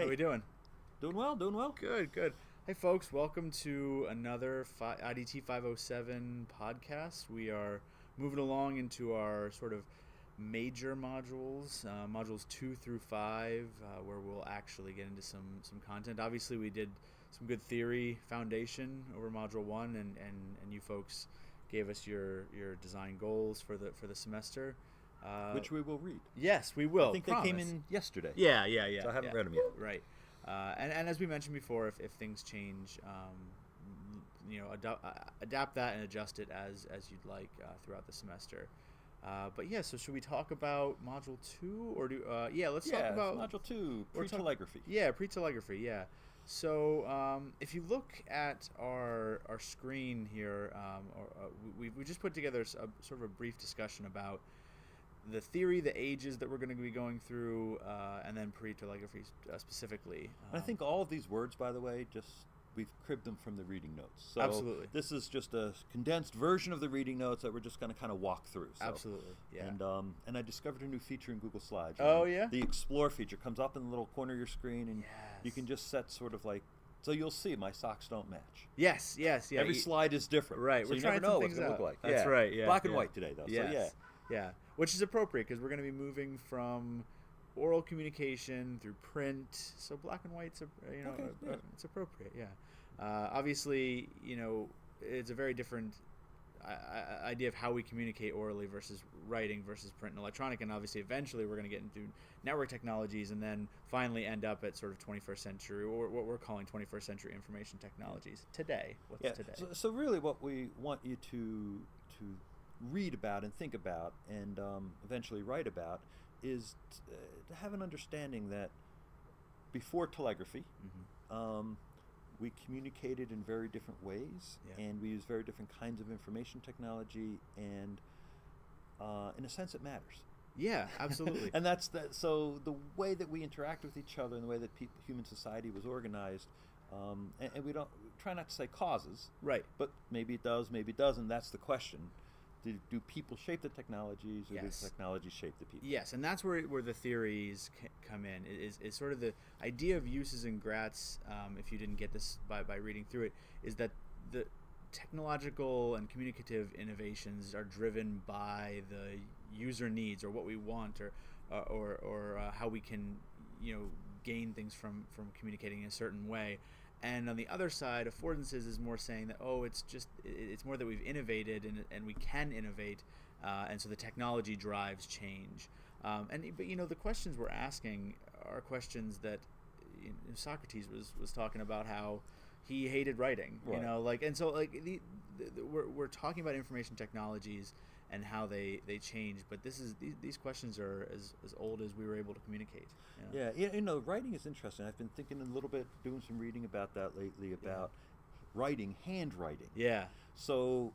How we doing? Doing well, doing well. Good, good. Hey, folks, welcome to another IDT 507 podcast. We are moving along into our sort of major modules, modules 2 through 5, where we'll actually get into some content. Obviously, we did some good theory foundation over module 1, and you folks gave us your design goals for the semester. Which we will read. Yes, we will. I think promise. they came in yesterday. Yeah. So I haven't read them yet. Right. And as we mentioned before, if things change, adapt that and adjust it as you'd like throughout the semester. But yeah, so should we talk about module 2 or do let's talk about module 2, pre-telegraphy. Pre-telegraphy. Yeah. So if you look at our screen here, we just put together sort of a brief discussion about the theory, the ages that we're going to be going through, and then pre-telegraphy specifically. I think all of these words, by the way, we've cribbed them from the reading notes. So absolutely. This is just a condensed version of the reading notes that we're just going to kind of walk through. So. Absolutely, yeah. And I discovered a new feature in Google Slides. Oh, yeah? The Explore feature comes up in the little corner of your screen, and you can just set sort of like, so you'll see my socks don't match. Yes, yeah. Every slide is different. Right, so we're you trying never know some what it's going to look like. That's right, yeah. Black and white today, though. Yes. So yeah, which is appropriate because we're going to be moving from oral communication through print. So black and white's it's appropriate. Yeah. Obviously, it's a very different idea of how we communicate orally versus writing versus print and electronic, and obviously eventually we're going to get into network technologies and then finally end up at sort of 21st century, or what we're calling 21st century information technologies today. What's today? So really what we want you to read about and think about and eventually write about is to have an understanding that before telegraphy, we communicated in very different ways, and we use very different kinds of information technology, and in a sense it matters. Yeah, absolutely. And so the way that we interact with each other and the way that human society was organized, and we don't try not to say causes, right? But maybe it does, maybe it doesn't. That's the question. Do people shape the technologies, or do the technologies shape the people? Yes, and that's where the theories come in. Is sort of the idea of uses and grats, if you didn't get this by reading through it, is that the technological and communicative innovations are driven by the user needs, or what we want, or how we can gain things from communicating in a certain way. And on the other side, affordances is more saying that, it's more that we've innovated and we can innovate, and so the technology drives change. But the questions we're asking are questions that Socrates was talking about, how he hated writing, right. And so we're talking about information technologies and how they change, but these questions are as old as we were able to communicate. Yeah, writing is interesting. I've been thinking a little bit, doing some reading about that lately, about writing, handwriting. Yeah. So,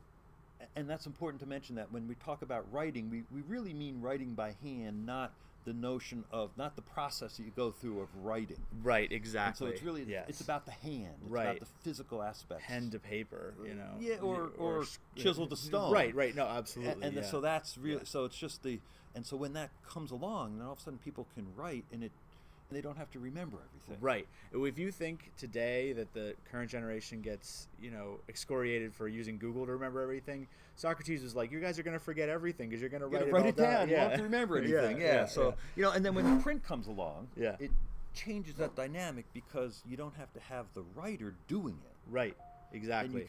and that's important to mention, that when we talk about writing, we really mean writing by hand, not the notion of, not the process that you go through of writing. Right, exactly. And so it's really, it's about the hand. It's about the physical aspects. Pen to paper, Yeah, or chisel to stone. Right, no, absolutely. And so that's really, so it's just and so when that comes along, then all of a sudden people can write, and they don't have to remember everything. Right. If you think today that the current generation gets, excoriated for using Google to remember everything, Socrates was like, you guys are going to forget everything because you're going to write it down. You don't have to remember anything. So, and then when print comes along, it changes that dynamic, because you don't have to have the writer doing it. Right. Exactly.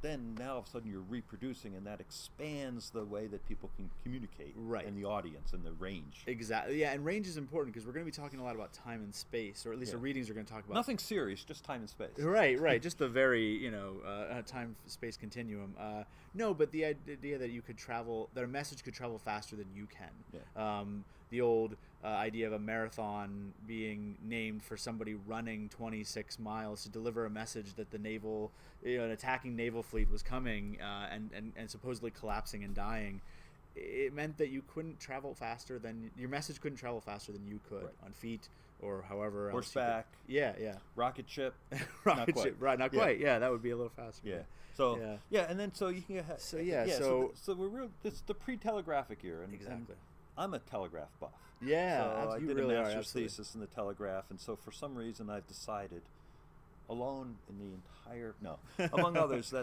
Then now all of a sudden you're reproducing, and that expands the way that people can communicate, and the audience and the range. Exactly. Yeah, and range is important because we're going to be talking a lot about time and space, or at least the readings are going to talk about nothing serious, just time and space. Right. Just the very time space continuum. No, but the idea that you could travel, that a message could travel faster than you can. Yeah. The old idea of a marathon being named for somebody running 26 miles to deliver a message that the naval, an attacking naval fleet was coming, and supposedly collapsing and dying. It meant that you couldn't travel faster than, your message couldn't travel faster than you could on feet or however else. Horseback. Yeah. Rocket ship. Rocket ship. Right, not quite. Yeah, that would be a little faster. Yeah. So and then so you can. So we're real. This is the pre-telegraphic era. Exactly. I'm a telegraph buff. Yeah, so I you did really a are, master's absolutely. thesis in the telegraph, and so for some reason I've decided, alone in the entire among others,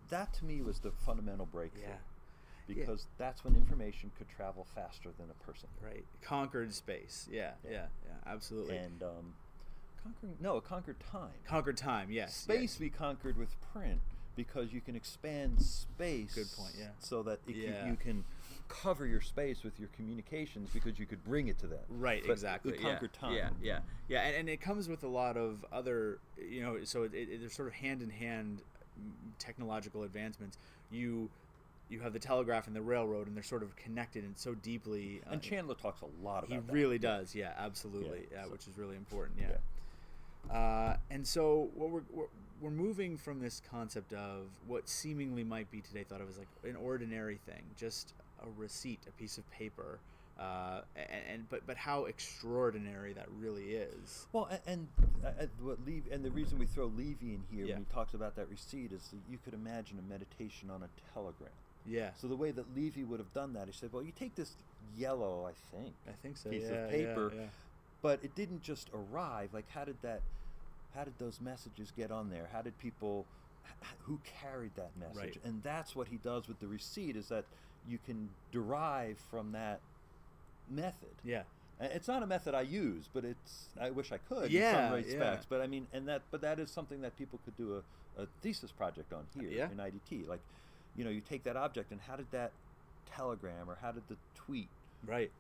that to me was the fundamental breakthrough. Yeah. Because that's when information could travel faster than a person. Right. Conquered space. Yeah, absolutely. And it conquered time. Conquered time, yes. Space we conquered with print because you can expand space. Good point, yeah. So that you can cover your space with your communications because you could bring it to them. Right, but exactly. We conquered time. Yeah, and it comes with a lot of other, so there's sort of hand-in-hand technological advancements. You have the telegraph and the railroad, and they're sort of connected and so deeply. And Chandler talks a lot about that. He really does, yeah, absolutely, which is really important, Yeah. And so what we're moving from this concept of what seemingly might be today thought of as like an ordinary thing, just a receipt, a piece of paper, but how extraordinary that really is. Well, and the reason we throw Levy in here when he talks about that receipt is that you could imagine a meditation on a telegram. Yeah. So the way that Levy would have done that, he said, well, you take this yellow, I think so, piece of paper, but it didn't just arrive. Like, how did those messages get on there? How did people, who carried that message? Right. And that's what he does with the receipt, is that you can derive from that method. Yeah. It's not a method I use, but I wish I could in some respects. But I mean, but that is something that people could do a thesis project on here in IDT. Like, you take that object, and how did that telegram or how did the tweet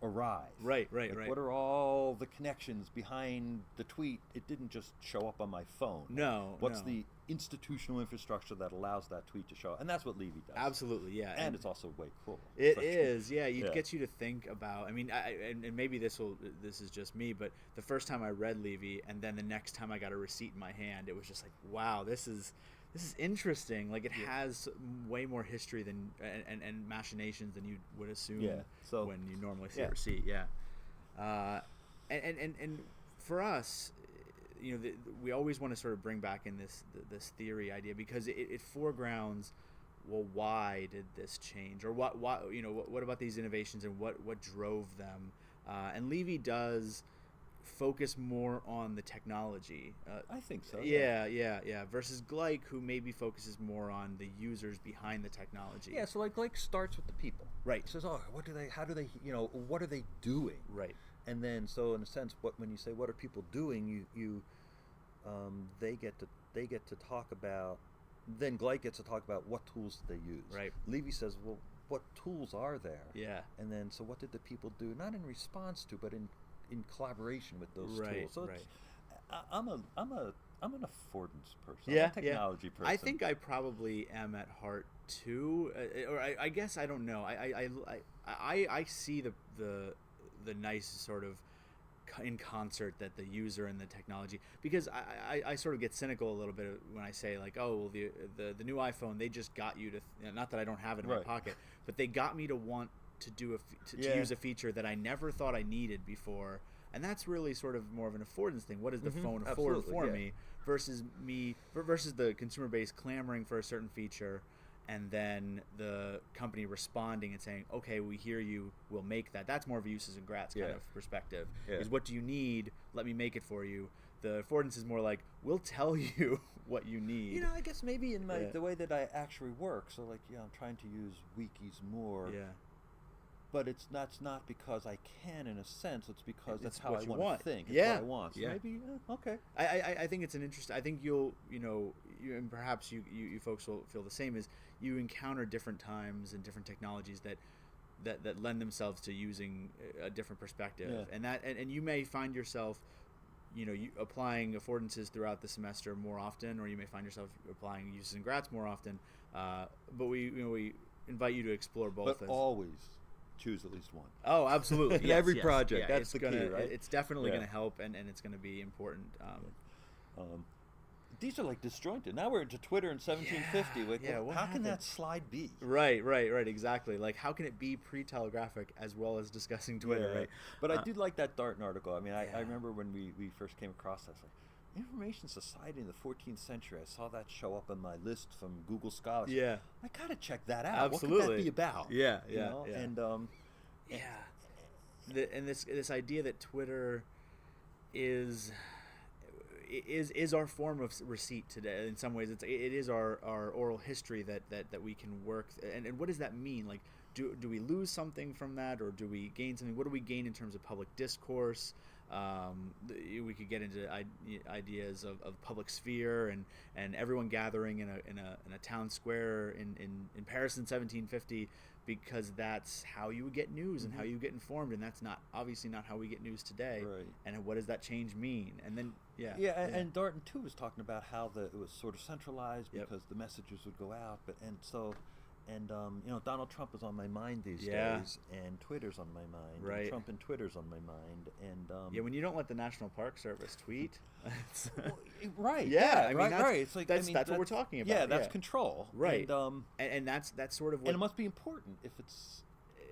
arrive? Right. What are all the connections behind the tweet? It didn't just show up on my phone. No. What's the institutional infrastructure that allows that tweet to show up? And that's what Levy does. Absolutely, yeah. And it's also way cool. It is, yeah. It gets you to think about. I mean, and maybe this is just me, but the first time I read Levy, and then the next time I got a receipt in my hand, it was just like, wow, this is interesting. Like, it has way more history than and machinations than you would assume when you normally see a receipt. Yeah. And for us, we always want to sort of bring back in this theory idea, because it foregrounds, well, why did this change, or what about these innovations, and what drove them? And Levy does focus more on the technology. I think so. Yeah. Versus Gleick, who maybe focuses more on the users behind the technology. Yeah. So like Gleick starts with the people. Right. He says, how do they, what are they doing? Right. And then, so in a sense, when you say what are people doing, they get to talk about. Then Gleick gets to talk about what tools did they use. Right. Levy says, well, what tools are there? Yeah. And then, so what did the people do? Not in response to, but in collaboration with those tools. So I'm an affordance person. I'm a technology person. I think I probably am at heart too, or I guess I don't know. I see the nice sort of in concert that the user and the technology, because I sort of get cynical a little bit when I say, like, oh, well, the new iPhone, they just got you to not that I don't have it in my pocket, but they got me to want to do to use a feature that I never thought I needed before. And that's really sort of more of an affordance thing. What does the phone afford for me, versus the consumer base clamoring for a certain feature, and then the company responding and saying, okay, we hear you, we'll make that. That's more of a uses and grats kind of perspective. Is what do you need? Let me make it for you. The affordance is more like, we'll tell you what you need. I guess maybe in the way that I actually work, so like, I'm trying to use wikis more. Yeah. But that's not because I can, in a sense. It's because that's how what I you want to think. It's Yeah. what I want. So maybe, okay. I think it's an interesting. I think you'll, and perhaps you folks will feel the same. Is you encounter different times and different technologies that lend themselves to using a different perspective, and you may find yourself, you applying affordances throughout the semester more often, or you may find yourself applying uses and grats more often. But we invite you to explore both. But always choose at least one. Oh, absolutely. In every project. That's the key, right? It's definitely going to help, and it's going to be important. These are like disjointed. Now we're into Twitter in 1750. Like, how can that slide be? Right, exactly. Like, how can it be pre-telegraphic as well as discussing Twitter, right? But I did like that Darton article. I mean, I remember when we first came across that. Like, Information Society in the 14th century. I saw that show up on my list from Google Scholarship. Yeah. I gotta check that out. Absolutely. What could that be about? Yeah. And and this idea that Twitter is our form of receipt today. In some ways, it is our oral history that we can work. And what does that mean? Like, do we lose something from that, or do we gain something? What do we gain in terms of public discourse? We could get into ideas of public sphere and everyone gathering in a town square in Paris in 1750, because that's how you would get news and how you get informed, and that's obviously not how we get news today. Right. And what does that change mean? And then and Darton too was talking about how it was sort of centralized because the messages would go out, Donald Trump is on my mind these days, and Twitter's on my mind. Right. And Trump and Twitter's on my mind, and when you don't let the National Park Service tweet, right? Yeah, I mean, right. It's like that's what we're talking about. Yeah, that's control, right? And that's sort of what, and it must be important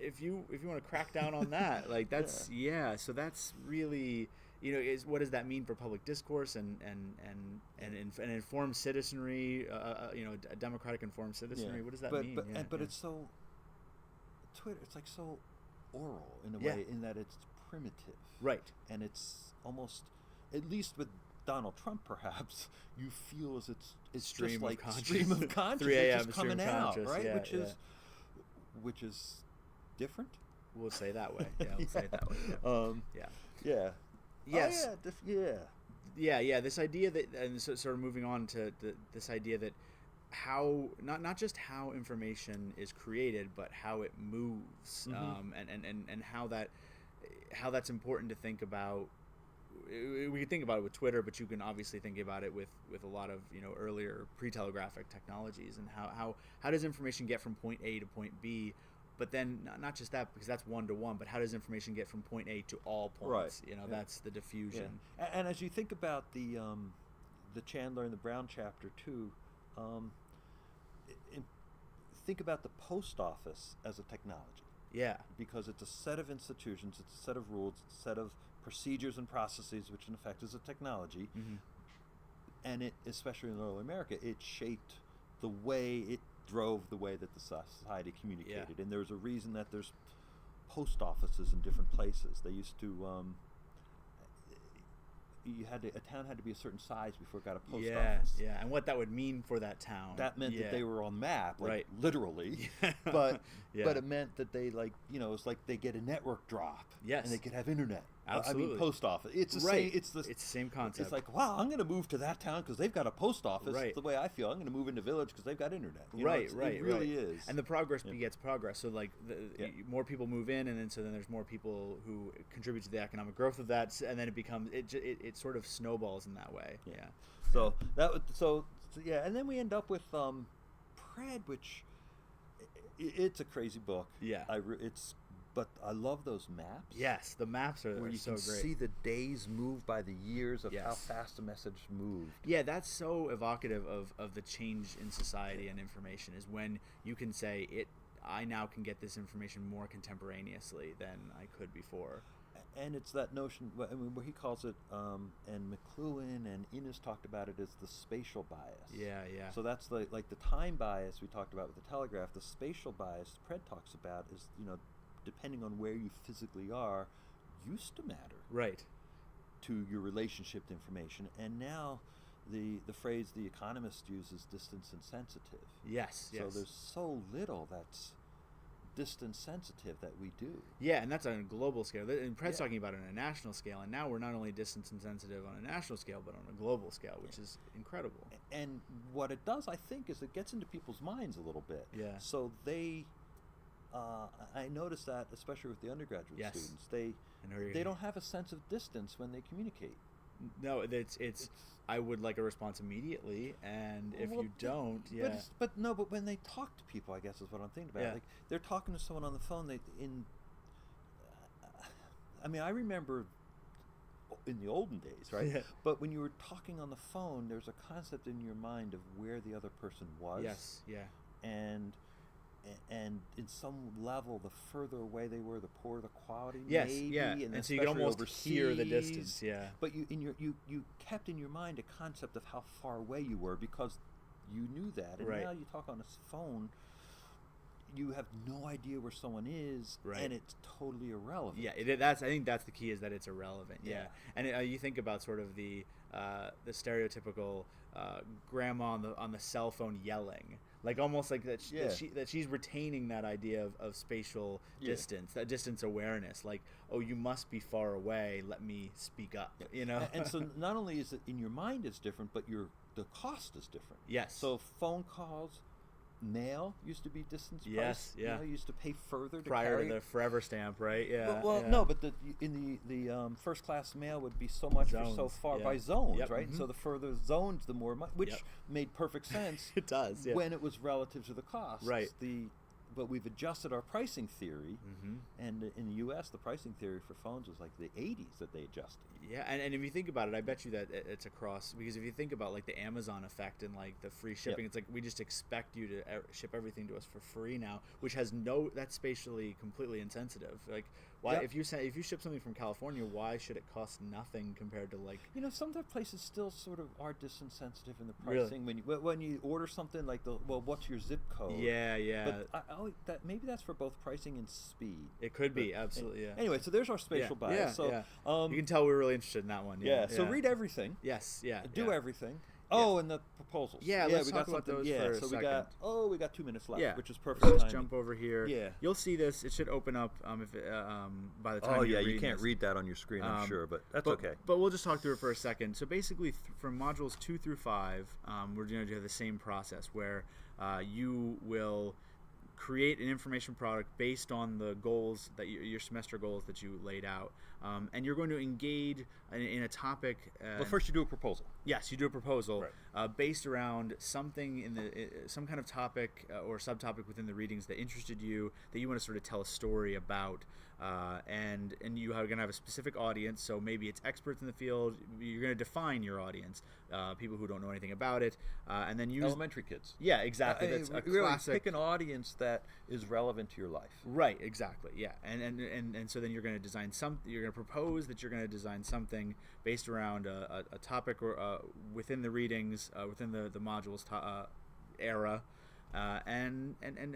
if you want to crack down on that, like that's So that's really. What does that mean for public discourse and informed citizenry? A democratic informed citizenry. What does that mean? But it's so Twitter. It's like so oral in a way, in that it's primitive, right? And it's almost, at least with Donald Trump, perhaps you feel as it's stream just like of stream of consciousness 3 a.m. just coming out, right? Yeah, which is different. We'll say that way. Yeah, we'll say it that way. Yeah. Yes. Yeah. This idea that, and so sort of moving on to this idea that how not just how information is created, but how it moves, and how that's important to think about. We can think about it with Twitter, but you can obviously think about it with a lot of earlier pre-telegraphic technologies, and how does information get from point A to point B. But then not just that, because that's one-to-one, but how does information get from point A to all points? Right. That's the diffusion. Yeah. And as you think about the Chandler and the Brown chapter too, think about the post office as a technology. Yeah. Because it's a set of institutions, it's a set of rules, it's a set of procedures and processes, which in effect is a technology. Mm-hmm. And it, especially in early America, it shaped the way it drove the way that the society communicated. And there's a reason that there's post offices in different places. They used to a town had to be a certain size before it got a post office. Yeah, and what that would mean for that town. That meant that they were on the map, right? Literally. But it meant that they it's like they get a network drop. Yes. And they could have internet. Absolutely. I mean, post office. It's the same. It's the same concept. It's like, wow, I'm going to move to that town because they've got a post office. Right. The way I feel, I'm going to move into village because they've got internet. It really is. And the progress begets progress. So like, more people move in, and then there's more people who contribute to the economic growth of that, and then it becomes it sort of snowballs in that way. Yeah. So and then we end up with Pred, which it's a crazy book. Yeah. But I love those maps. Yes, the maps are where you so can great. See the days move by the years of how fast a message moved. Yeah, that's so evocative of the change in society and information, is when you can say I now can get this information more contemporaneously than I could before. And it's that notion, where he calls it, and McLuhan and Innes talked about it, as the spatial bias. Yeah. So that's like the time bias we talked about with the telegraph. The spatial bias Pred talks about is, depending on where you physically are, used to matter. Right. To your relationship to information. And now the phrase the economist uses, distance insensitive. Yes. So there's so little that's distance sensitive that we do. Yeah, and that's on a global scale. And Pred's talking about it on a national scale, and now we're not only distance insensitive on a national scale, but on a global scale, which is incredible. And what it does, I think, is it gets into people's minds a little bit. Yeah. So I noticed that, especially with the undergraduate students, they don't have a sense of distance when they communicate. No, it's I would like a response immediately, and if you don't, But when they talk to people, I guess is what I'm thinking about. Yeah. Like they're talking to someone on the phone. I remember in the olden days, right? Yeah. But when you were talking on the phone, there's a concept in your mind of where the other person was. Yes. Yeah. And in some level, the further away they were, the poorer the quality. Yes, maybe, and so you can almost hear the distance. Yeah. But you kept in your mind a concept of how far away you were because you knew that. And now you talk on a phone, you have no idea where someone is, Right. and it's totally irrelevant. Yeah, I think that's the key, is that it's irrelevant. Yeah, and you think about sort of the stereotypical grandma on the cell phone yelling, like almost like that. That she's retaining that idea of spatial distance, that distance awareness. Like, oh, you must be far away. Let me speak up. You know. And so not only is it in your mind it's different, but the cost is different. Yes. So phone calls. Mail used to be distance price. Yes, yeah. You know, you used to pay further to prior carry. to the forever stamp, right? Yeah. Well, yeah. no, but in the first class mail would be so much Zones, for so far yeah. by zones, Yep, right? mhm. So the further zones, the more money, which made perfect sense. It does, yeah. When it was relative to the cost, Right. But we've adjusted our pricing theory, Mhm. and in the U.S., the pricing theory for phones was like the '80s that they adjusted. Yeah, and if you think about it, I bet you that it's across, because if you think about like the Amazon effect and like the free shipping, it's like we just expect you to ship everything to us for free now, which has that's spatially completely insensitive. Like, why if you ship something from California, why should it cost nothing compared to like? You know, some other places still sort of are disinsensitive in the Really? pricing. When you order something like what's your zip code? Yeah. But maybe that's for both pricing and speed. It could be, absolutely. Yeah. Anyway, so there's our spatial bias. Yeah, So you can tell we're really interested in that one. So read everything. Yes. Yeah. Do everything. Oh, and the proposals. Yeah, let's we talk got about something. those for a so second. we got 2 minutes left, Yeah, which is perfect. So let's timing. jump over here. Yeah. You'll see this. It should open up if by the time. Oh you're yeah, you reading can't this. read that on your screen, I'm sure, but that's okay. But we'll just talk through it for a second. So basically, from modules 2 through 5, we're going to do the same process where you will create an information product based on the goals that your semester goals that you laid out, and you're going to engage in a topic. Well, first you do a proposal. Yes, you do a proposal Right. based around something some kind of topic or subtopic within the readings that interested you, that you want to sort of tell a story about, and you are going to have a specific audience. So maybe it's experts in the field. You're going to define your audience, people who don't know anything about it, and then use Elementary kids. Yeah, exactly. That's a really classic. pick an audience that is relevant to your life. Right, exactly. Yeah, and so then you're going to design you're going to propose that you're going to design something based around a topic or within the readings, within the modules era, and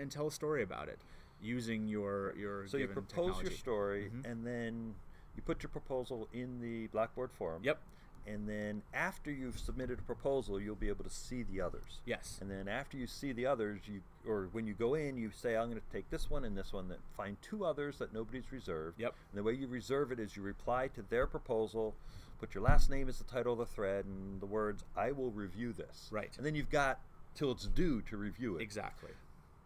tell a story about it using your So you given propose technology. your story, Mhm. and then you put your proposal in the Blackboard forum. Yep. And then after you've submitted a proposal, you'll be able to see the others. Yes. And then after you see the others, or when you go in, you say, I'm going to take this one and this one, then find 2 others that nobody's reserved. Yep. And the way you reserve it is you reply to their proposal, put your last name as the title of the thread, and the words, I will review this. Right. And then you've got till it's due to review it. Exactly.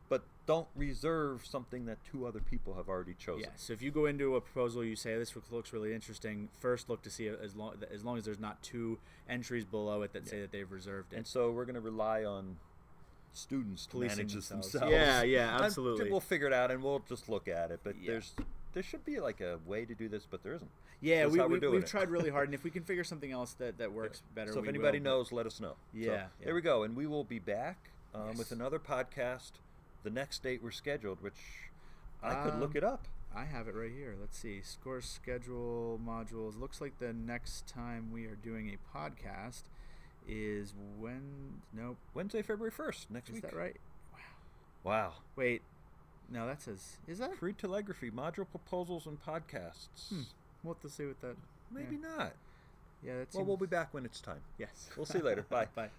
But don't reserve something that 2 other people have already chosen. Yeah. So if you go into a proposal, you say this looks really interesting. First, look to see as long as there's not 2 entries below it that say that they've reserved it. And so we're going to rely on students to Policing manage this themselves. themselves. Yeah, absolutely. We'll figure it out and we'll just look at it. But there should be like a way to do this, but there isn't. Yeah, That's how we're doing we've it. tried really hard, and if we can figure something else that works better, So if we anybody will. knows, let us know. Yeah, So yeah. there we go. And we will be back Yes. with another podcast. The next date we're scheduled, which I could look it up. I have it right here. Let's see. Course schedule modules. Looks like the next time we are doing a podcast is Wednesday, February 1st, next week. Is that right? Wow. Wait. No, that says. Is that? Free telegraphy, module proposals, and podcasts. We'll have to see what that. Maybe not. Yeah, that's. Well, we'll be back when it's time. Yes. We'll see you later. Bye. Bye.